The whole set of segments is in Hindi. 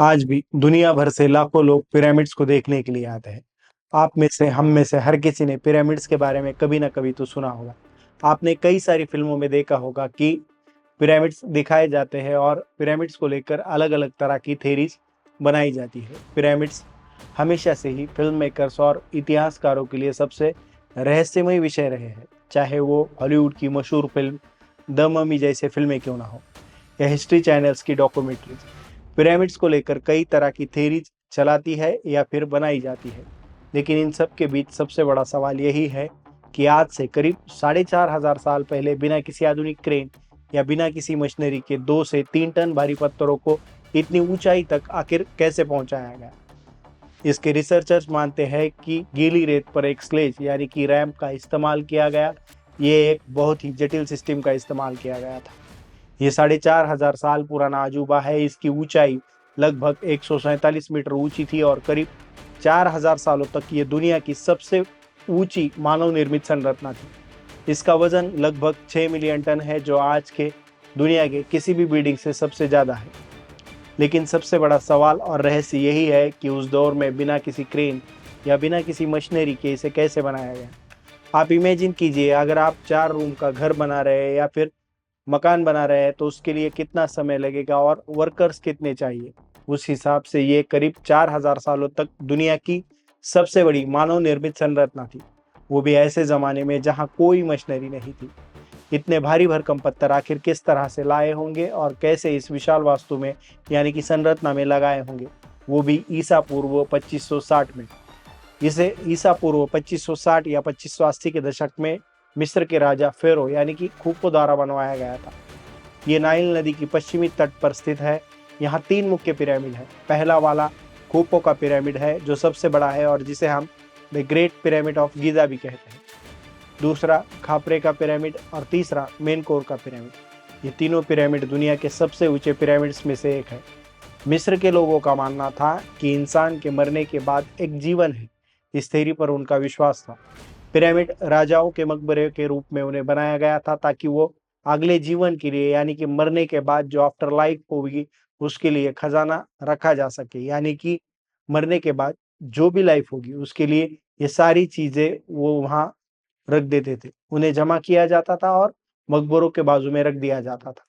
आज भी दुनिया भर से लाखों लोग पिरामिड्स को देखने के लिए आते हैं। आप में से, हम में से हर किसी ने पिरामिड्स के बारे में कभी ना कभी तो सुना होगा। आपने कई सारी फिल्मों में देखा होगा कि पिरामिड्स दिखाए जाते हैं और पिरामिड्स को लेकर अलग-अलग तरह की थ्योरीज बनाई जाती है। पिरामिड्स हमेशा से ही फिल्म मेकर्स और इतिहासकारों के लिए सबसे रहस्यमय विषय रहे हैं, चाहे वो हॉलीवुड की मशहूर फिल्म द ममी जैसे फिल्में क्यों ना हो या हिस्ट्री चैनल्स की डॉक्यूमेंट्रीज। पिरामिड्स को लेकर कई तरह की थ्योरीज चलाती है या फिर बनाई जाती है, लेकिन इन सब के बीच सबसे बड़ा सवाल यही है कि आज से करीब 4,500 साल पहले बिना किसी आधुनिक क्रेन या बिना किसी मशीनरी के 2 से 3 टन भारी पत्थरों को इतनी ऊंचाई तक आखिर कैसे पहुंचाया गया। इसके रिसर्चर्स मानते हैं कि गीली रेत पर एक स्लेज यानी कि रैंप का इस्तेमाल किया गया। ये एक बहुत ही जटिल सिस्टम का इस्तेमाल किया गया था। ये 4,500 साल पुराना अजूबा है। इसकी ऊंचाई लगभग 147 मीटर ऊंची थी और करीब 4,000 सालों तक ये दुनिया की सबसे ऊंची मानव निर्मित संरचना थी। इसका वजन लगभग 6 मिलियन टन है, जो आज के दुनिया के किसी भी बिल्डिंग से सबसे ज़्यादा है। लेकिन सबसे बड़ा सवाल और रहस्य यही है कि उस दौर में बिना किसी क्रेन या बिना किसी मशीनरी के इसे कैसे बनाया गया। आप इमेजिन कीजिए, अगर आप 4 रूम का घर बना रहे हैं या फिर मकान बना रहे हैं तो उसके लिए कितना समय लगेगा और वर्कर्स कितने चाहिए। उस हिसाब से ये करीब 4,000 सालों तक दुनिया की सबसे बड़ी मानव निर्मित संरचना थी, वो भी ऐसे ज़माने में जहाँ कोई मशीनरी नहीं थी। इतने भारी भरकम पत्थर आखिर किस तरह से लाए होंगे और कैसे इस विशाल वास्तु में यानी कि संरचना में लगाए होंगे, वो भी ईसा पूर्व 2560 में। इसे ईसा पूर्व 2560 या 2580 के दशक में मिस्र के राजा फेरो यानी कि खूफो द्वारा बनवाया गया था। ये नाइल नदी की पश्चिमी तट पर स्थित है। यहाँ 3 मुख्य पिरामिड है। पहला वाला खूफो का पिरामिड है, जो सबसे बड़ा है और जिसे हम the great pyramid of Giza भी कहते हैं। दूसरा खापरे का पिरामिड और तीसरा मेनकोर का पिरामिड। ये तीनों पिरामिड दुनिया के सबसे ऊंचे पिरामिड्स में से एक है। मिस्र के लोगों का मानना था कि इंसान के मरने के बाद एक जीवन है। इस थ्योरी पर उनका विश्वास था। पिरामिड राजाओं के मकबरे के रूप में उन्हें बनाया गया था, ताकि वो अगले जीवन के लिए यानी कि मरने के बाद जो आफ्टर लाइफ होगी उसके लिए खजाना रखा जा सके। यानी कि मरने के बाद जो भी लाइफ होगी उसके लिए ये सारी चीजें वो वहाँ रख देते थे, उन्हें जमा किया जाता था और मकबरों के बाजू में रख दिया जाता था।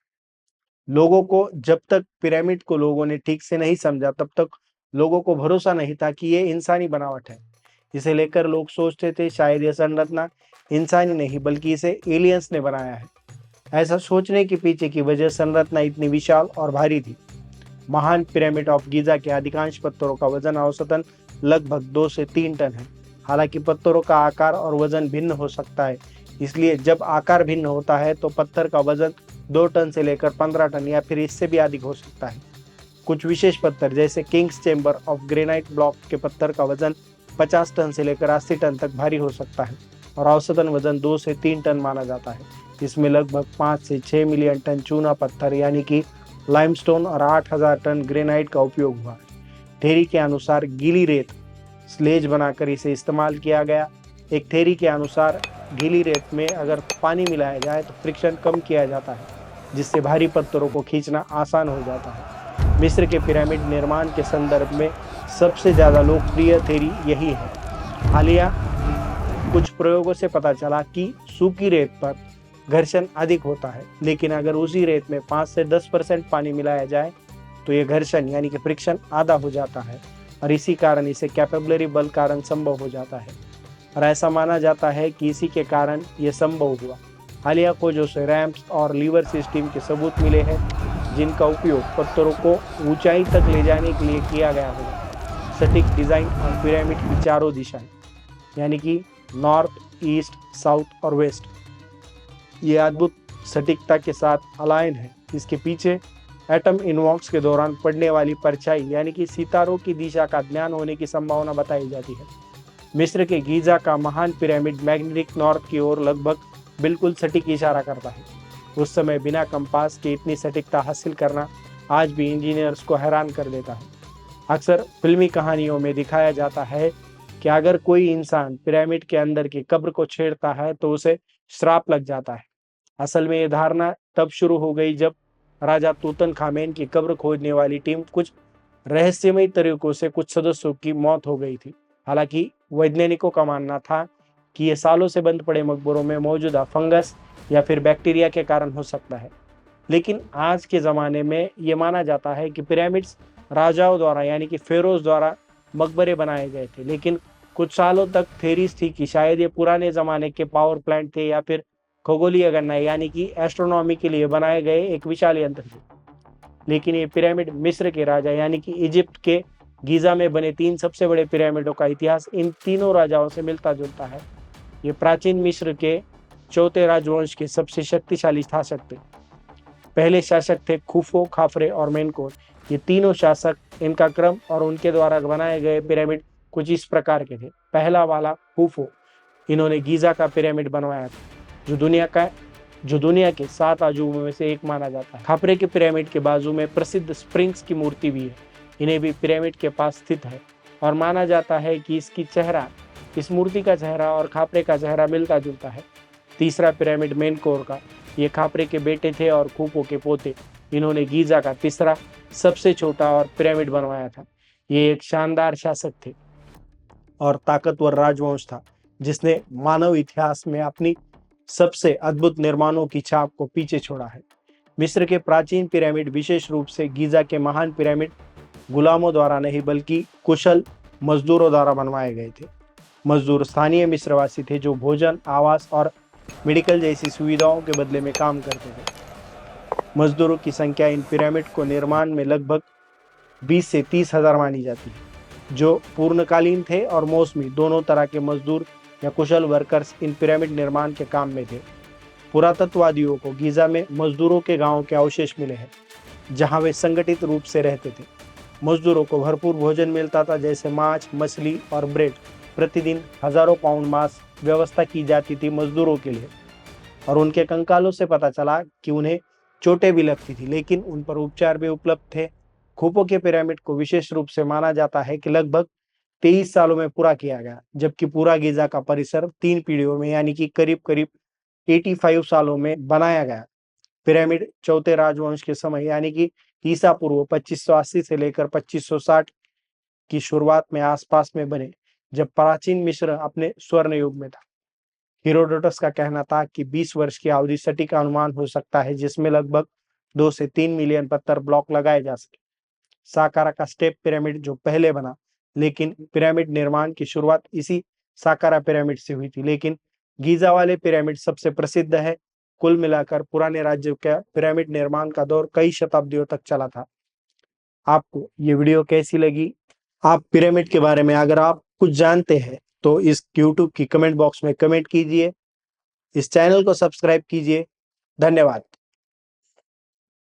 लोगों को जब तक पिरामिड को लोगों ने ठीक से नहीं समझा, तब तक लोगों को भरोसा नहीं था कि ये इंसानी बनावट है। इसे लेकर लोग सोचते थे शायद यह संरचना इंसानी नहीं बल्कि इसे एलियंस ने बनाया है। ऐसा सोचने के पीछे की वजह संरचना इतनी विशाल और भारी थी। महान पिरामिड ऑफ गीजा के अधिकांश पत्थरों का वजन औसतन लगभग 2 से 3 टन है। हालांकि पत्थरों का आकार और वजन भिन्न हो सकता है, इसलिए जब आकार भिन्न होता है तो पत्थर का वजन 2 टन से लेकर 15 टन या फिर इससे भी अधिक हो सकता है। कुछ विशेष पत्थर जैसे Kings chamber of granite block के पत्थर का वजन 50 टन से लेकर 80 टन तक भारी हो सकता है और औसतन वजन 2 से 3 टन माना जाता है। इसमें लगभग 5 से 6 मिलियन टन चूना पत्थर यानी कि लाइमस्टोन और 8,000 टन ग्रेनाइट का उपयोग हुआ है। थ्योरी के अनुसार गीली रेत स्लेज बनाकर इसे इस्तेमाल किया गया। एक थ्योरी के अनुसार गीली रेत में अगर पानी मिलाया जाए तो फ्रिक्शन कम किया जाता है, जिससे भारी पत्थरों को खींचना आसान हो जाता है। मिस्र के पिरामिड निर्माण के संदर्भ में सबसे ज़्यादा लोकप्रिय थ्योरी यही है। हालिया कुछ प्रयोगों से पता चला कि सूखी रेत पर घर्षण अधिक होता है, लेकिन अगर उसी रेत में 5 से 10% पानी मिलाया जाए तो ये घर्षण यानी कि फ्रिक्शन आधा हो जाता है और इसी कारण इसे कैपेबलरी बल कारण संभव हो जाता है और ऐसा माना जाता है कि इसी के कारण ये संभव हुआ। हालिया खोजों से रैंप्स और लीवर सिस्टम के सबूत मिले हैं, जिनका उपयोग पत्थरों को ऊंचाई तक ले जाने के लिए किया गया होगा। सटीक डिजाइन और पिरामिड की चारों दिशाएं यानी कि नॉर्थ, ईस्ट, साउथ और वेस्ट, ये अद्भुत सटीकता के साथ अलाइन है। इसके पीछे एटम इनवॉक्स के दौरान पड़ने वाली परछाई यानी कि सितारों की दिशा का ज्ञान होने की संभावना बताई जाती है। मिस्र के गीजा का महान पिरामिड मैग्नेटिक नॉर्थ की ओर लगभग बिल्कुल सटीक इशारा करता है। उस समय बिना कंपास के इतनी सटीकता हासिल करना आज भी इंजीनियर्स को हैरान कर देता है। अक्सर फिल्मी कहानियों में दिखाया जाता है कि अगर कोई इंसान पिरामिड के अंदर की कब्र को छेड़ता है तो उसे श्राप लग जाता है। असल में ये धारणा तब शुरू हो गई जब राजा तूतन खामेन की कब्र खोजने वाली टीम कुछ रहस्यमयी तरीकों से कुछ सदस्यों की मौत हो गई थी। हालांकि वैज्ञानिकों का मानना था कि ये सालों से बंद पड़े मकबरों में मौजूदा फंगस या फिर बैक्टीरिया के कारण हो सकता है। लेकिन आज के ज़माने में ये माना जाता है कि पिरामिड्स राजाओं द्वारा यानी कि फेरोज द्वारा मकबरे बनाए गए थे। लेकिन कुछ सालों तक थेरीज थी कि शायद ये पुराने ज़माने के पावर प्लांट थे या फिर खगोलीय गणना यानी कि एस्ट्रोनॉमी के लिए बनाए गए एक विशाल यंत्र थे। लेकिन ये पिरामिड मिस्र के राजा यानी कि इजिप्ट के गीज़ा में बने 3 सबसे बड़े पिरामिडों का इतिहास इन तीनों राजाओं से मिलता जुलता है। ये प्राचीन मिस्र के चौथे राजवंश के सबसे शक्तिशाली शासक थे। पहले शासक थे खुफू, खाफरे और मेनकोर। ये तीनों शासक, इनका क्रम और उनके द्वारा बनाए गए पिरामिड कुछ इस प्रकार के थे। पहला वाला खुफू, इन्होंने गीज़ा का पिरामिड बनवाया था, जो दुनिया के 7 अजूबों में से एक माना जाता है। खाफरे के पिरामिड के बाजू में प्रसिद्ध स्प्रिंग्स की मूर्ति भी है। इन्हें भी पिरामिड के पास स्थित है और माना जाता है कि इस मूर्ति का चेहरा और खाफरे का चेहरा मिलता जुलता है। तीसरा पिरामिड मेनकोर का, ये खाफरे के बेटे थे और खुफू के पोते। इन्होंने गीज़ा का तीसरा सबसे छोटा और पिरामिड बनवाया था। ये एक शानदार शासक थे और ताकतवर राजवंश था जिसने मानव इतिहास में अपनी सबसे अद्भुत निर्माणों की छाप को पीछे छोड़ा है। मिस्र के प्राचीन पिरामिड, विशेष रूप से गीज़ा के महान पिरामिड, गुलामों द्वारा नहीं बल्कि कुशल मजदूरों द्वारा बनवाए गए थे। मजदूर स्थानीय मिस्रवासी थे जो भोजन, आवास और मेडिकल जैसी सुविधाओं के बदले में काम करते थे। मजदूरों की संख्या इन पिरामिड को निर्माण में लगभग 20 से 30 हजार मानी जाती है, जो पूर्णकालीन थे और मौसमी, दोनों तरह के मजदूर या कुशल वर्कर्स इन पिरामिड निर्माण के काम में थे। पुरातत्ववादियों को गीज़ा में मजदूरों के गांवों के अवशेष मिले हैं, जहां वे संगठित रूप से रहते थे। मजदूरों को भरपूर भोजन मिलता था, जैसे मांस, मछली और ब्रेड। प्रतिदिन हजारों पाउंड मांस व्यवस्था की जाती थी मजदूरों के लिए, और उनके कंकालों से पता चला कि उन्हें चोटें भी लगती थी, लेकिन उन पर उपचार भी उपलब्ध थे। खुफू के पिरामिड को विशेष रूप से माना जाता है कि लगभग 23 सालों में पूरा किया गया, जबकि पूरा गीज़ा का परिसर 3 पीढ़ियों में यानी कि करीब करीब 85 सालों में बनाया गया। पिरामिड चौथे राजवंश के समय यानी कि ईसा पूर्व 2580 से लेकर 2560 की शुरुआत में आसपास में बने, जब प्राचीन मिस्र अपने स्वर्ण युग में था। हेरोडोटस का कहना था कि 20 वर्ष की अवधि सटीक अनुमान हो सकता है, जिसमें लगभग 2 से 3 मिलियन पत्थर ब्लॉक लगाए जा सके। साकारा का स्टेप पिरामिड जो पहले बना, लेकिन पिरामिड निर्माण की शुरुआत इसी साकारा पिरामिड से हुई थी, लेकिन गीज़ा वाले पिरामिड सबसे प्रसिद्ध है। कुल मिलाकर पुराने राज्य का पिरामिड निर्माण का दौर कई शताब्दियों तक चला था। आपको ये वीडियो कैसी लगी? आप पिरामिड के बारे में अगर आप कुछ जानते हैं तो इस YouTube की कमेंट बॉक्स में कमेंट कीजिए। इस चैनल को सब्सक्राइब कीजिए। धन्यवाद।